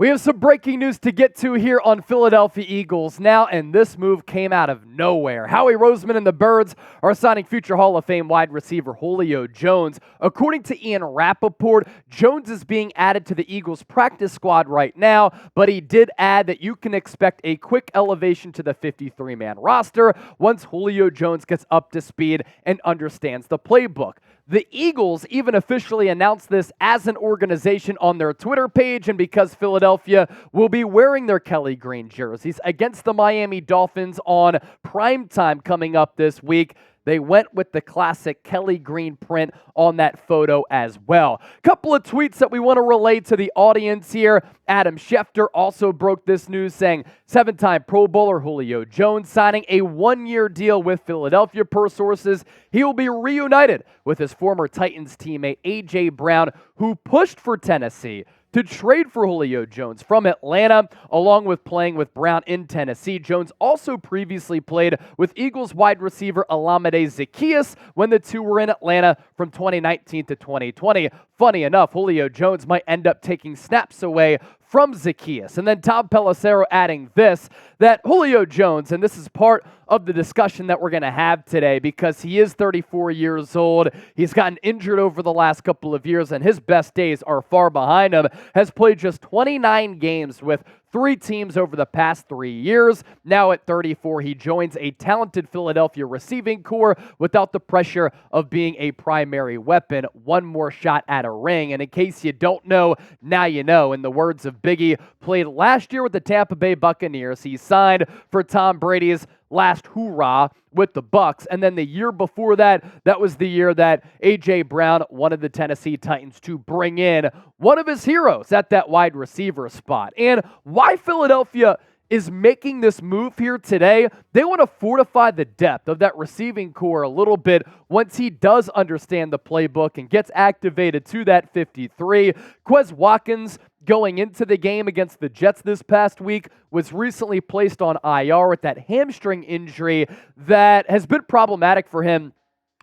We have some breaking news to get to here on Philadelphia Eagles now, and this move came out of nowhere. Howie Roseman and the Birds are signing future Hall of Fame wide receiver Julio Jones. According to Ian Rappaport, Jones is being added to the Eagles practice squad right now, but he did add that you can expect a quick elevation to the 53-man roster once Julio Jones gets up to speed and understands the playbook. The Eagles even officially announced this as an organization on their Twitter page, and because Philadelphia will be wearing their Kelly Green jerseys against the Miami Dolphins on primetime coming up this week, they went with the classic Kelly Green print on that photo as well. Couple of tweets that we want to relay to the audience here. Adam Schefter also broke this news saying, 7-time Pro Bowler Julio Jones signing a 1-year deal with Philadelphia per sources. He will be reunited with his former Titans teammate A.J. Brown, who pushed for Tennessee to trade for Julio Jones from Atlanta, along with playing with Brown in Tennessee. Jones also previously played with Eagles wide receiver Olamide Zaccheaus when the two were in Atlanta from 2019 to 2020. Funny enough, Julio Jones might end up taking snaps away from Zaccheaus. And then Tom Pelissero adding this, that Julio Jones, and this is part of the discussion that we're going to have today because he is 34 years old. He's gotten injured over the last couple of years, and his best days are far behind him. Has played just 29 games with 3 teams over the past 3 years. Now at 34, he joins a talented Philadelphia receiving corps without the pressure of being a primary weapon. One more shot at a ring. And in case you don't know, now you know. In the words of Biggie, played last year with the Tampa Bay Buccaneers. He signed for Tom Brady's last hoorah with the Bucs, and then the year before that, that was the year that A.J. Brown wanted the Tennessee Titans to bring in one of his heroes at that wide receiver spot. And why Philadelphia is making this move here today, they want to fortify the depth of that receiving core a little bit once he does understand the playbook and gets activated to that 53. Quez Watkins, going into the game against the Jets this past week, was recently placed on IR with that hamstring injury that has been problematic for him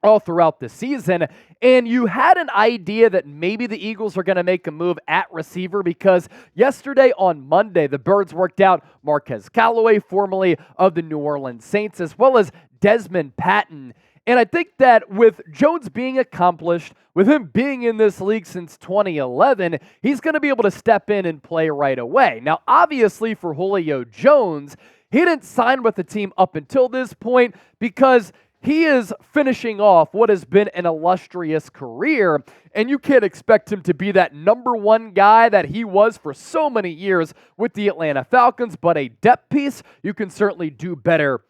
all throughout the season. And you had an idea that maybe the Eagles are going to make a move at receiver because yesterday on Monday, the Birds worked out Marquez Callaway, formerly of the New Orleans Saints, as well as Desmond Patton. And I think that with Jones being accomplished, with him being in this league since 2011, he's going to be able to step in and play right away. Now, obviously for Julio Jones, he didn't sign with the team up until this point because he is finishing off what has been an illustrious career, and you can't expect him to be that number one guy that he was for so many years with the Atlanta Falcons, but a depth piece, you can certainly do better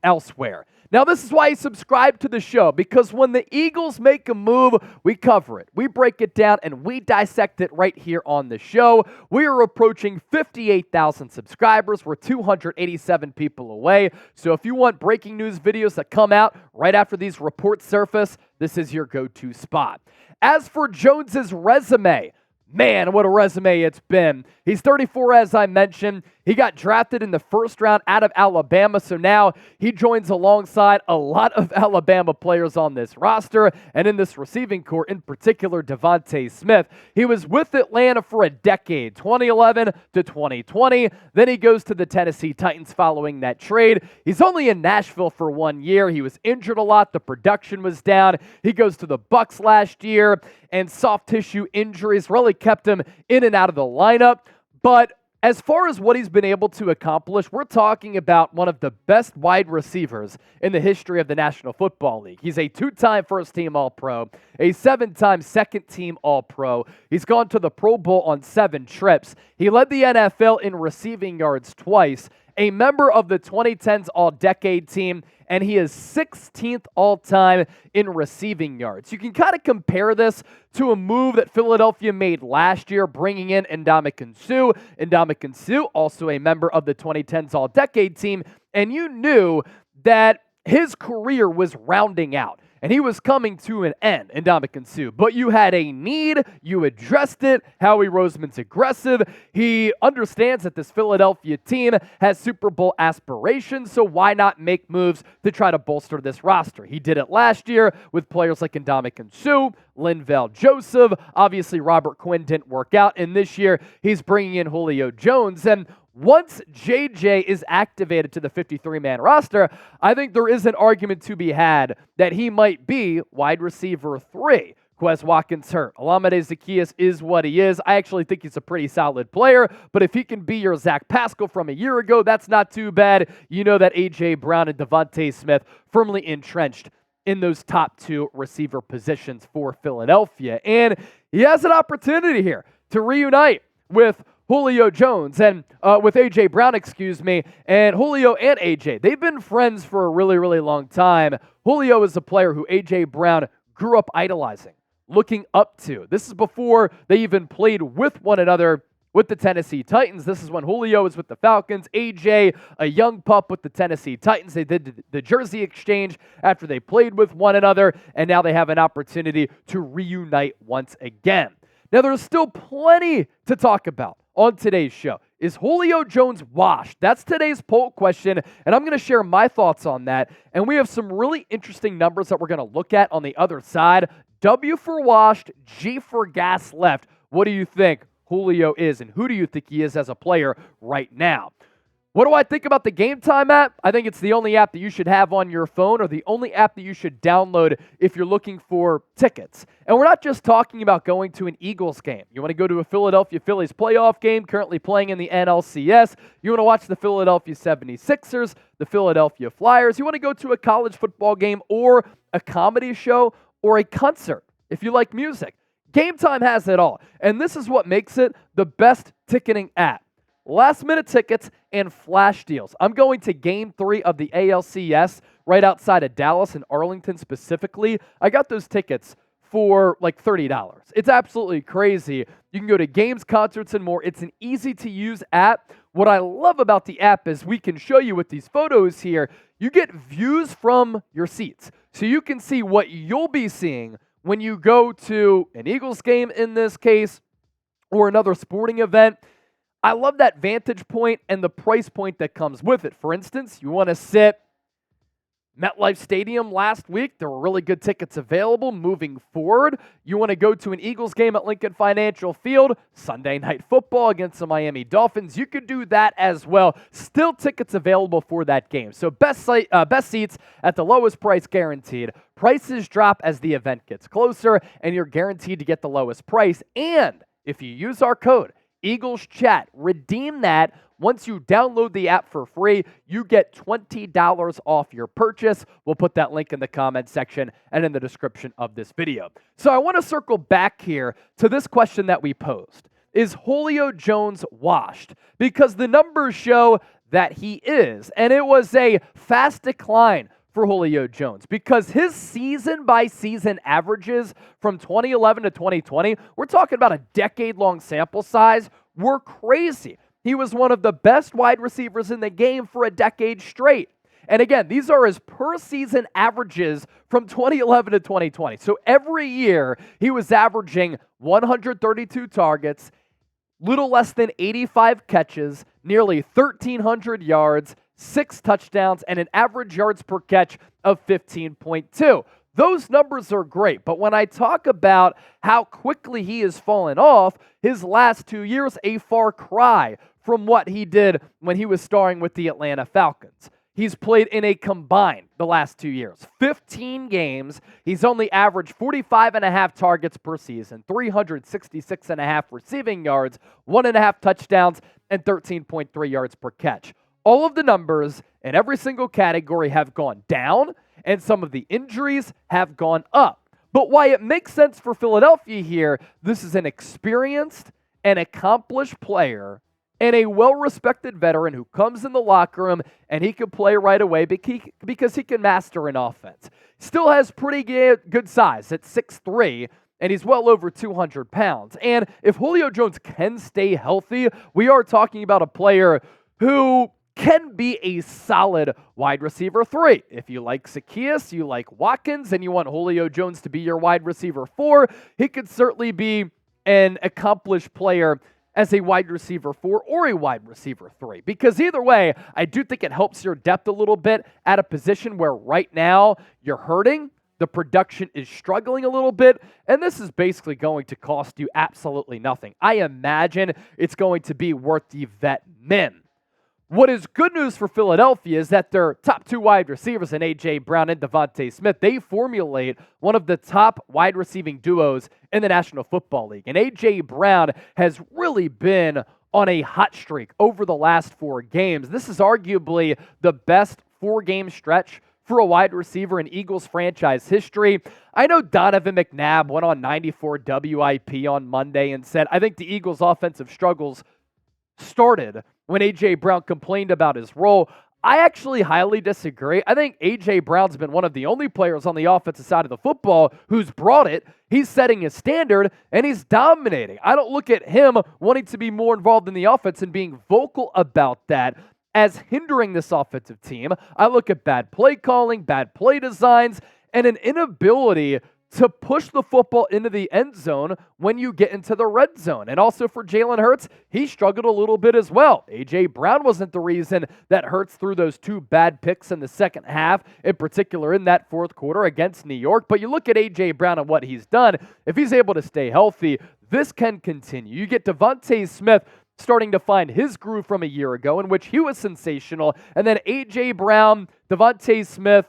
elsewhere. Now, this is why you subscribe to the show, because when the Eagles make a move, we cover it. We break it down, and we dissect it right here on the show. We are approaching 58,000 subscribers. We're 287 people away. So if you want breaking news videos that come out right after these reports surface, this is your go-to spot. As for Jones's resume, man, what a resume it's been. He's 34, as I mentioned. He got drafted in the first round out of Alabama, so now he joins alongside a lot of Alabama players on this roster, and in this receiving corps, in particular, DeVonta Smith. He was with Atlanta for a decade, 2011 to 2020. Then he goes to the Tennessee Titans following that trade. He's only in Nashville for 1 year. He was injured a lot. The production was down. He goes to the Bucs last year, and soft tissue injuries really kept him in and out of the lineup. But as far as what he's been able to accomplish, we're talking about one of the best wide receivers in the history of the National Football League. He's a 2-time first-team All-Pro, a 7-time second-team All-Pro. He's gone to the Pro Bowl on 7 trips. He led the NFL in receiving yards twice, a member of the 2010s All-Decade team, and he is 16th all-time in receiving yards. You can kind of compare this to a move that Philadelphia made last year, bringing in Ndamukong Suh. Ndamukong Suh, also a member of the 2010s All-Decade team, and you knew that his career was rounding out. and he was coming to an end in Ndamukong Suh. But you had a need, you addressed it. Howie Roseman's aggressive. He understands that this Philadelphia team has Super Bowl aspirations, so why not make moves to try to bolster this roster? He did it last year with players like Ndamukong Suh, Linval Joseph. Obviously, Robert Quinn didn't work out, and this year he's bringing in Julio Jones. And once JJ is activated to the 53-man roster, I think there is an argument to be had that he might be wide receiver 3. Quez Watkins hurt. Olamide Zaccheaus is what he is. I actually think he's a pretty solid player, but if he can be your Zach Pascal from a year ago, that's not too bad. You know that A.J. Brown and DeVonta Smith firmly entrenched in those top 2 receiver positions for Philadelphia. And he has an opportunity here to reunite with Julio Jones and with A.J. Brown, and Julio and A.J. They've been friends for a really, really long time. Julio is a player who A.J. Brown grew up idolizing, looking up to. This is before they even played with one another with the Tennessee Titans. This is when Julio was with the Falcons. A.J., a young pup with the Tennessee Titans. They did the jersey exchange after they played with one another, and now they have an opportunity to reunite once again. Now, there's still plenty to talk about on today's show. Is Julio Jones washed? That's today's poll question, and I'm going to share my thoughts on that. And we have some really interesting numbers that we're going to look at on the other side. W for washed, G for gas left. What do you think Julio is, and who do you think he is as a player right now? What do I think about the Game Time app? I think it's the only app that you should have on your phone, or the only app that you should download if you're looking for tickets. And we're not just talking about going to an Eagles game. You want to go to a Philadelphia Phillies playoff game currently playing in the NLCS. You want to watch the Philadelphia 76ers, the Philadelphia Flyers. You want to go to a college football game or a comedy show or a concert if you like music. Game Time has it all. And this is what makes it the best ticketing app. Last-minute tickets and flash deals. I'm going to Game 3 of the ALCS right outside of Dallas and Arlington specifically. I got those tickets for like $30. It's absolutely crazy. You can go to games, concerts, and more. It's an easy-to-use app. What I love about the app is we can show you with these photos here, you get views from your seats. So you can see what you'll be seeing when you go to an Eagles game in this case or another sporting event. I love that vantage point and the price point that comes with it. For instance, you want to sit MetLife Stadium last week. There were really good tickets available moving forward. You want to go to an Eagles game at Lincoln Financial Field, Sunday Night Football against the Miami Dolphins. You could do that as well. Still tickets available for that game. So best seats at the lowest price guaranteed. Prices drop as the event gets closer, and you're guaranteed to get the lowest price. And if you use our code, Eagles Chat, redeem that. Once you download the app for free, you get $20 off your purchase. We'll put that link in the comment section and in the description of this video. So I want to circle back here to this question that we posed. Is Julio Jones washed? Because the numbers show that he is, and it was a fast decline for Julio Jones because his season-by-season averages from 2011 to 2020, we're talking about a decade-long sample size, were crazy. He was one of the best wide receivers in the game for a decade straight. And again, these are his per-season averages from 2011 to 2020. So every year, he was averaging 132 targets, little less than 85 catches, nearly 1,300 yards, 6 touchdowns, and an average yards per catch of 15.2. Those numbers are great, but when I talk about how quickly he has fallen off, his last 2 years, a far cry from what he did when he was starring with the Atlanta Falcons. He's played in a combined the last 2 years, 15 games. He's only averaged 45.5 targets per season, 366.5 receiving yards, 1.5 touchdowns, and 13.3 yards per catch. All of the numbers in every single category have gone down, and some of the injuries have gone up. But why it makes sense for Philadelphia here, this is an experienced and accomplished player and a well-respected veteran who comes in the locker room and he can play right away because he can master an offense. Still has pretty good size at 6'3", and he's well over 200 pounds. And if Julio Jones can stay healthy, we are talking about a player who can be a solid wide receiver 3. If you like Zaccheaus, you like Watkins, and you want Julio Jones to be your wide receiver 4, he could certainly be an accomplished player as a wide receiver 4 or a wide receiver 3. Because either way, I do think it helps your depth a little bit at a position where right now you're hurting. The production is struggling a little bit, and this is basically going to cost you absolutely nothing. I imagine it's going to be worth the vet min. What is good news for Philadelphia is that their top 2 wide receivers in A.J. Brown and DeVonta Smith, they formulate one of the top wide receiving duos in the National Football League. And A.J. Brown has really been on a hot streak over the last 4 games. This is arguably the best 4-game stretch for a wide receiver in Eagles franchise history. I know Donovan McNabb went on 94 WIP on Monday and said, I think the Eagles' offensive struggles started when A.J. Brown complained about his role. I actually highly disagree. I think A.J. Brown's been one of the only players on the offensive side of the football who's brought it. He's setting a standard, and he's dominating. I don't look at him wanting to be more involved in the offense and being vocal about that as hindering this offensive team. I look at bad play calling, bad play designs, and an inability to push the football into the end zone when you get into the red zone. And also for Jalen Hurts, he struggled a little bit as well. A.J. Brown wasn't the reason that Hurts threw those 2 bad picks in the second half, in particular in that fourth quarter against New York. But you look at A.J. Brown and what he's done, if he's able to stay healthy, this can continue. You get DeVonta Smith starting to find his groove from a year ago in which he was sensational, and then A.J. Brown, DeVonta Smith,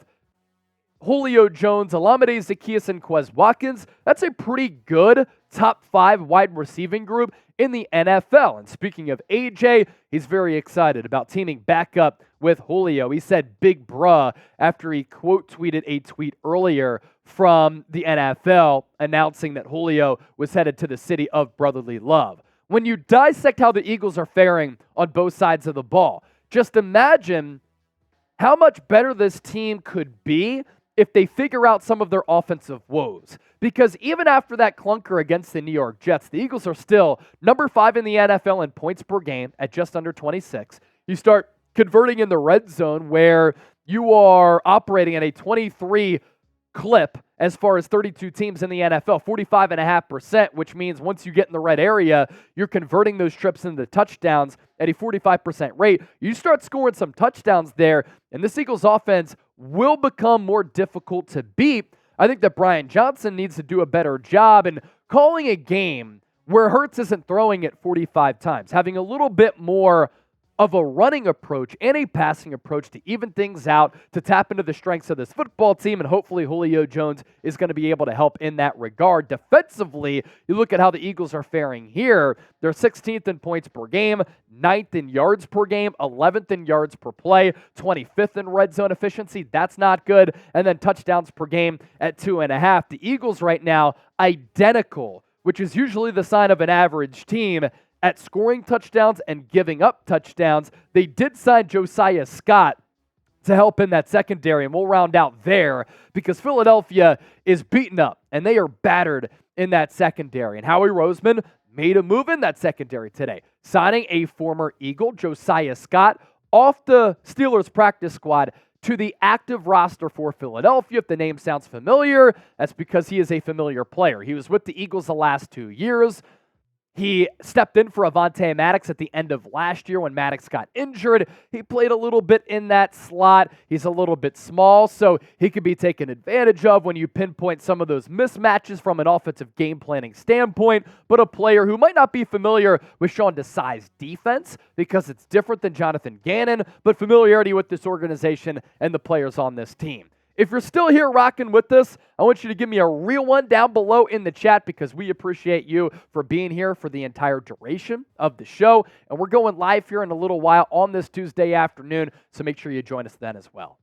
Julio Jones, Olamide Zaccheaus, and Quez Watkins. That's a pretty good top 5 wide receiving group in the NFL. And speaking of AJ, he's very excited about teaming back up with Julio. He said big bruh after he quote tweeted a tweet earlier from the NFL announcing that Julio was headed to the city of brotherly love. When you dissect how the Eagles are faring on both sides of the ball, just imagine how much better this team could be if they figure out some of their offensive woes. Because even after that clunker against the New York Jets, the Eagles are still number 5 in the NFL in points per game at just under 26. You start converting in the red zone where you are operating at a 23 clip as far as 32 teams in the NFL, 45.5%, which means once you get in the red area, you're converting those trips into touchdowns at a 45% rate. You start scoring some touchdowns there, and this Eagles offense will become more difficult to beat. I think that Brian Johnson needs to do a better job in calling a game where Hurts isn't throwing it 45 times, having a little bit more of a running approach and a passing approach to even things out, to tap into the strengths of this football team, and hopefully Julio Jones is going to be able to help in that regard. Defensively, you look at how the Eagles are faring here. They're 16th in points per game, 9th in yards per game, 11th in yards per play, 25th in red zone efficiency. That's not good. And then touchdowns per game at 2.5. The Eagles right now, identical, which is usually the sign of an average team, at scoring touchdowns and giving up touchdowns. They did sign Josiah Scott to help in that secondary, and we'll round out there because Philadelphia is beaten up and they are battered in that secondary. And Howie Roseman made a move in that secondary today, signing a former Eagle, Josiah Scott, off the Steelers practice squad to the active roster for Philadelphia. If the name sounds familiar, that's because he is a familiar player. He was with the Eagles the last 2 years. He stepped in for Avonte Maddox at the end of last year when Maddox got injured. He played a little bit in that slot. He's a little bit small, so he can be taken advantage of when you pinpoint some of those mismatches from an offensive game planning standpoint. But a player who might not be familiar with Sean Desai's defense because it's different than Jonathan Gannon, but familiarity with this organization and the players on this team. If you're still here rocking with us, I want you to give me a real one down below in the chat because we appreciate you for being here for the entire duration of the show. And we're going live here in a little while on this Tuesday afternoon, so make sure you join us then as well.